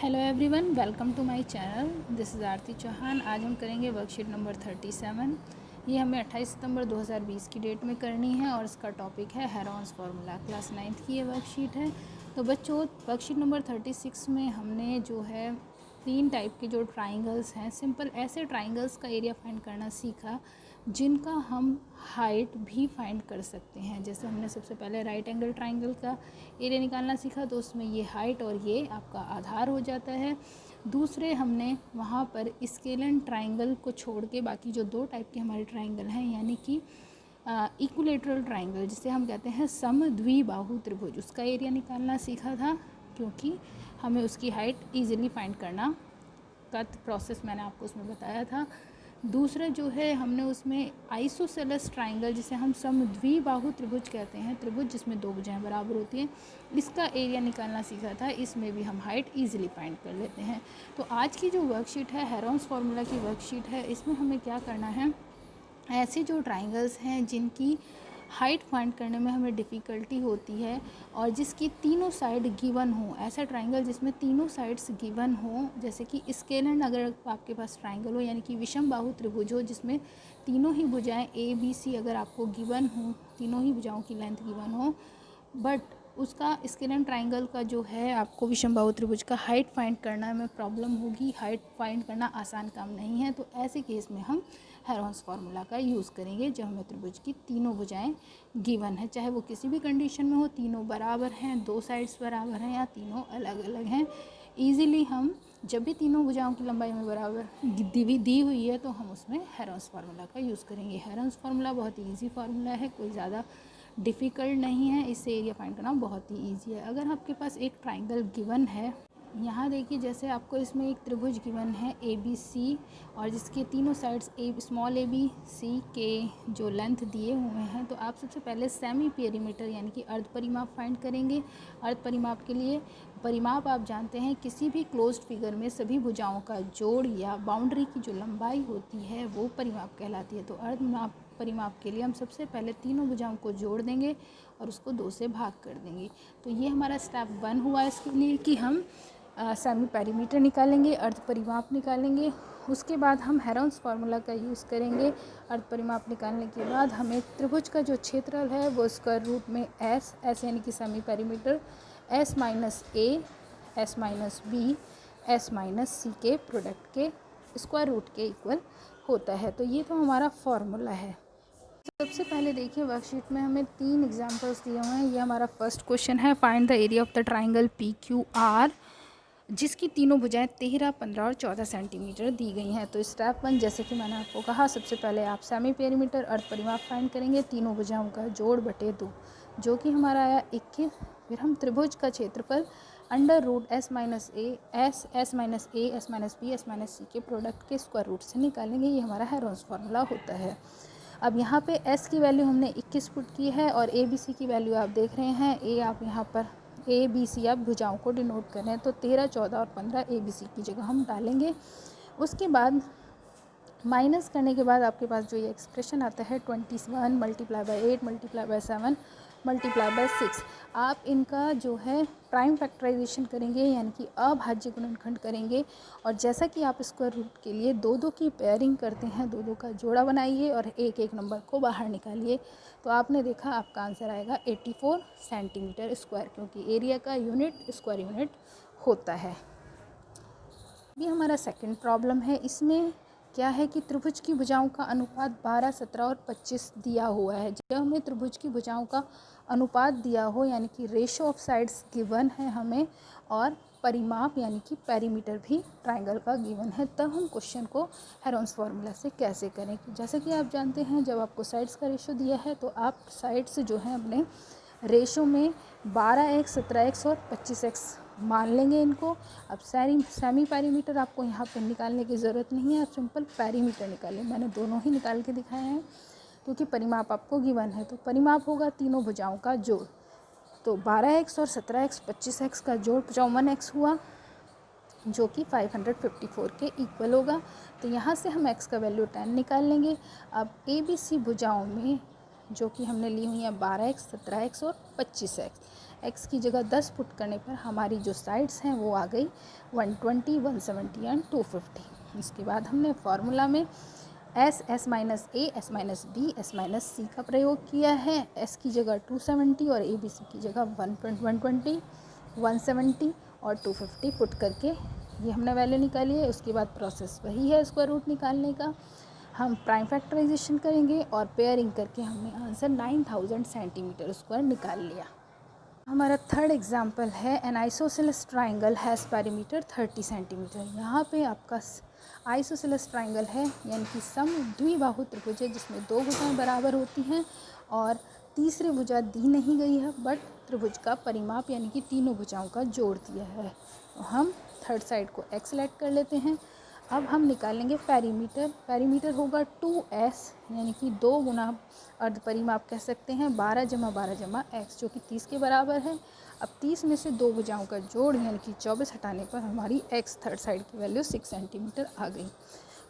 Hello everyone, welcome to my channel. This is Aarti Chauhan. आज हम करेंगे वर्कशीट नंबर 37। ये हमें 28 सितंबर 2020 की डेट में करनी है और इसका टॉपिक है हेरोन्स फार्मूला। क्लास 9th की ये वर्कशीट है। तो बच्चों, वर्कशीट नंबर 36 में हमने जो है 3 टाइप के जो ट्राइंगल्स हैं, सिंपल ऐसे ट्राइंगल्स का एरिया फाइंड करना सीखा जिनका हम हाइट भी फाइंड कर सकते हैं। जैसे हमने सबसे पहले राइट एंगल ट्राइंगल का एरिया निकालना सीखा, तो उसमें ये हाइट और ये आपका आधार हो जाता है। दूसरे हमने वहाँ पर स्केलन ट्राइंगल को छोड़ के बाकी जो 2 टाइप के हमारे ट्राइंगल हैं, यानी कि इक्विलेटरल ट्राइंगल जिसे हम कहते हैं समद्विबाहु त्रिभुज, उसका एरिया निकालना सीखा था, क्योंकि हमें उसकी हाइट ईजिली फाइंड करना का प्रोसेस मैंने आपको उसमें बताया था। दूसरा जो है, हमने उसमें आइसोसेलेस ट्राइंगल जिसे हम समद्विबाहु त्रिभुज कहते हैं, त्रिभुज जिसमें 2 भुजाएं बराबर होती हैं, इसका एरिया निकालना सीखा था। इसमें भी हम हाइट इजीली फाइंड कर लेते हैं। तो आज की जो वर्कशीट है, हेरोन्स फार्मूला की वर्कशीट है, इसमें हमें क्या करना है, ऐसे जो ट्राइंगल्स हैं जिनकी हाइट फाइंड करने में हमें डिफ़िकल्टी होती है और जिसकी तीनों साइड गिवन हो, ऐसा ट्राइंगल जिसमें तीनों साइड्स गिवन हो, जैसे कि स्केलन अगर आपके पास ट्राइंगल हो, यानी कि विषम बाहु त्रिभुज हो जिसमें तीनों ही भुजाएं ए बी सी अगर आपको गिवन हो, तीनों ही भुजाओं की लेंथ गिवन हो, बट उसका स्केलन ट्राइंगल का जो है आपको विषम बाहु त्रिभुज का हाइट फाइंड करना में प्रॉब्लम होगी, हाइट फाइंड करना आसान काम नहीं है। तो ऐसे केस में हम हेरोन्स फार्मूला का यूज़ करेंगे जब हमें त्रिभुज की तीनों भुजाएं गिवन है, चाहे वो किसी भी कंडीशन में हो, तीनों बराबर हैं, 2 साइड्स बराबर हैं या तीनों अलग अलग हैं। ईज़िली हम जब भी तीनों भुजाओं की लंबाई में बराबर दी हुई है तो हम उसमें हेरोन्स फार्मूला का यूज़ करेंगे। हेरोन्स फार्मूला बहुत ही ईजी फार्मूला है, कोई ज़्यादा डिफ़िकल्ट नहीं है, इससे एरिया फाइंड करना बहुत ही ईजी है। अगर आपके पास एक ट्राइंगल गिवन है, यहाँ देखिए, जैसे आपको इसमें एक त्रिभुज गिवन है ए बी सी और जिसके तीनों sides small a b c के जो लेंथ दिए हुए हैं, तो आप सबसे पहले सेमी पेरीमीटर यानी कि अर्ध परिमाप फाइंड करेंगे। अर्ध परिमाप के लिए परिमाप आप जानते हैं, किसी भी क्लोज्ड फिगर में सभी भुजाओं का जोड़ या बाउंड्री की जो लंबाई होती है वो परिमाप कहलाती है। तो अर्ध परिमाप के लिए हम सबसे पहले तीनों भुजाओं को जोड़ देंगे और उसको 2 से भाग कर देंगे। तो ये हमारा स्टेप 1 हुआ इसके लिए कि हम सेमी पेरीमीटर निकालेंगे, अर्ध परिमाप निकालेंगे। उसके बाद हम हेरोन्स फार्मूला का यूज़ करेंगे। अर्ध परिमाप निकालने के बाद हमें त्रिभुज का जो क्षेत्रफल है वो स्क्वायर रूट में एस यानी कि semi perimeter S minus A, S minus B, S minus C के प्रोडक्ट के स्क्वायर रूट के इक्वल होता है। तो ये तो हमारा फार्मूला है। सबसे पहले देखिए, वर्कशीट में हमें 3 एग्जांपल्स दिए हुए हैं। ये हमारा फर्स्ट क्वेश्चन है, find the area of the triangle P Q R, जिसकी तीनों भुजाएं 13, 15 और 14 सेंटीमीटर दी गई हैं। तो स्टेप 1, जैसे कि मैंने आपको कहा, सबसे पहले आप सेमी पेरीमीटर अर्ध परिमाप फाइंड करेंगे, तीनों भुजाओं का जोड़ बटे 2, जो कि हमारा आया 21। फिर हम त्रिभुज का क्षेत्रफल under root S minus A, S minus A, S minus B, S minus C के प्रोडक्ट के स्क्वायर रूट से निकालेंगे। ये हमारा हेरोन्स फार्मूला होता है। अब यहाँ पे s की वैल्यू हमने 21 पुट की है और ए बी सी की वैल्यू आप देख रहे हैं। ए आप यहाँ पर ए बी सी आप भुजाओं को डिनोट कर रहे हैं, तो 13, 14 और 15 ए बी सी की जगह हम डालेंगे। उसके बाद माइनस करने के बाद आपके पास जो ये एक्सप्रेशन आता है 21 multiply by 8 multiply by 7 multiply by 6, आप इनका जो है प्राइम फैक्टराइजेशन करेंगे, यानी कि अभाज्य गुणनखंड करेंगे। और जैसा कि आप स्क्वायर रूट के लिए 2-2 की पेयरिंग करते हैं, 2-2 का जोड़ा बनाइए और एक एक नंबर को बाहर निकालिए, तो आपने देखा आपका आंसर आएगा 84 सेंटीमीटर स्क्वायर, क्योंकि एरिया का यूनिट स्क्वायर यूनिट होता है। ये हमारा सेकंड प्रॉब्लम है। इसमें क्या है कि त्रिभुज की भुजाओं का अनुपात 12, 17 और 25 दिया हुआ है। जब हमें त्रिभुज की भुजाओं का अनुपात दिया हो, यानी कि रेशो ऑफ साइड्स गिवन है हमें, और परिमाप यानी कि पेरीमीटर भी ट्राइंगल का गिवन है, तब हम क्वेश्चन को हेरोन्स फार्मूला से कैसे करें। जैसे कि आप जानते हैं, जब आपको साइड्स का रेशो दिया है तो आप साइड्स जो हैं अपने रेशो में 12x, 17x और 25x मान लेंगे इनको। अब सेमी पेरीमीटर आपको यहाँ पर निकालने की ज़रूरत नहीं है, आप सिंपल पेरीमीटर निकालें। मैंने दोनों ही निकाल के दिखाए हैं क्योंकि परिमाप आपको गिवन है। तो परिमाप होगा तीनों भुजाओं का जोड़, तो 12x और 17x 25x का जोड़ 54x हुआ, जो कि 554 के इक्वल होगा। तो यहाँ से हम x का वैल्यू 10 निकाल लेंगे। अब ABC भुजाओं में जो कि हमने ली हुई है 12x, 17x और 25x, x की जगह 10 पुट करने पर हमारी जो साइड्स हैं वो आ गई 120, 170 एंड 250। इसके बाद हमने फार्मूला में s minus a, s minus b, s minus c का प्रयोग किया है। s की जगह 270 और a b c की जगह 120, 170 और 250 पुट करके ये हमने वैल्यू निकाली है। उसके बाद प्रोसेस वही है स्क्वायर रूट निकालने का। हम प्राइम फैक्टराइजेशन करेंगे और पेयरिंग करके हमने आंसर 9000 सेंटीमीटर स्क्वायर निकाल लिया। हमारा थर्ड एग्जाम्पल है N isosceles triangle has perimeter 30 centimetre. यहाँ पे आपका आइसोसेलेस ट्राइंगल है यानी कि सम द्विबाहु त्रिभुज है जिसमें दो भुजाएं बराबर होती हैं और तीसरी भुजा दी नहीं गई है, बट त्रिभुज का परिमाप यानी कि तीनों भुजाओं का जोड़ दिया है। तो हम थर्ड साइड को x सेलेक्ट कर लेते हैं। अब हम निकालेंगे पेरीमीटर। पेरीमीटर होगा 2s यानी कि 2 गुना अर्ध परिमाप कह सकते हैं 12 जमा 12 जमा x जो कि 30 के बराबर है। अब 30 में से दो भुजाओं का जोड़ यानी कि 24 हटाने पर हमारी x थर्ड साइड की वैल्यू 6 सेंटीमीटर आ गई।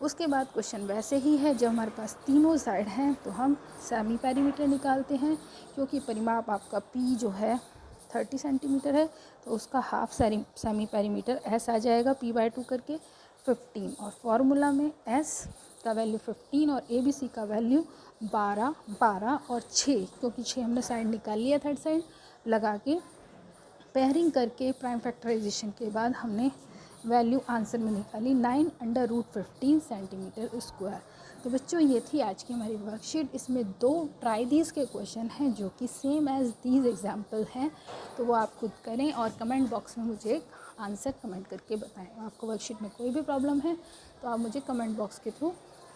उसके बाद क्वेश्चन वैसे ही है, जब हमारे पास तीनों साइड हैं तो हम सेमी पेरीमीटर निकालते हैं क्योंकि परिमाप आपका p जो है 30 सेंटीमीटर है तो उसका हाफ सेमी पेरीमीटर s आ जाएगा p/2 करके 15। और फार्मूला में s का वैल्यू 15 और ABC का वैल्यू 12, 12 और 6 क्योंकि 6 हमने साइड निकाल लिया थर्ड साइड लगा के पेयरिंग करके प्राइम फैक्टराइजेशन के बाद हमने वैल्यू आंसर में निकाली 9/√15 सेंटीमीटर स्क्वायर। तो बच्चों ये थी आज की हमारी वर्कशीट। इसमें 2 ट्राई दीज के क्वेश्चन हैं जो कि सेम एज दीज एग्जाम्पल हैं, तो वो आप खुद करें और कमेंट बॉक्स में मुझे आंसर कमेंट करके बताएं। आपको वर्कशीट में कोई भी प्रॉब्लम है तो आप मुझे कमेंट बॉक्स के थ्रू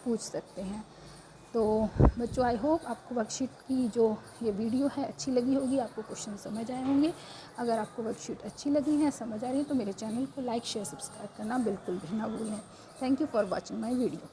पूछ सकते हैं। तो बच्चों आई होप आपको वर्कशीट की जो ये वीडियो है अच्छी लगी होगी, आपको क्वेश्चन समझ आए होंगे। अगर आपको वर्कशीट अच्छी लगी है, समझ आ रही है तो मेरे चैनल को लाइक शेयर सब्सक्राइब करना बिल्कुल भी ना भूलें। Thank you for watching my video.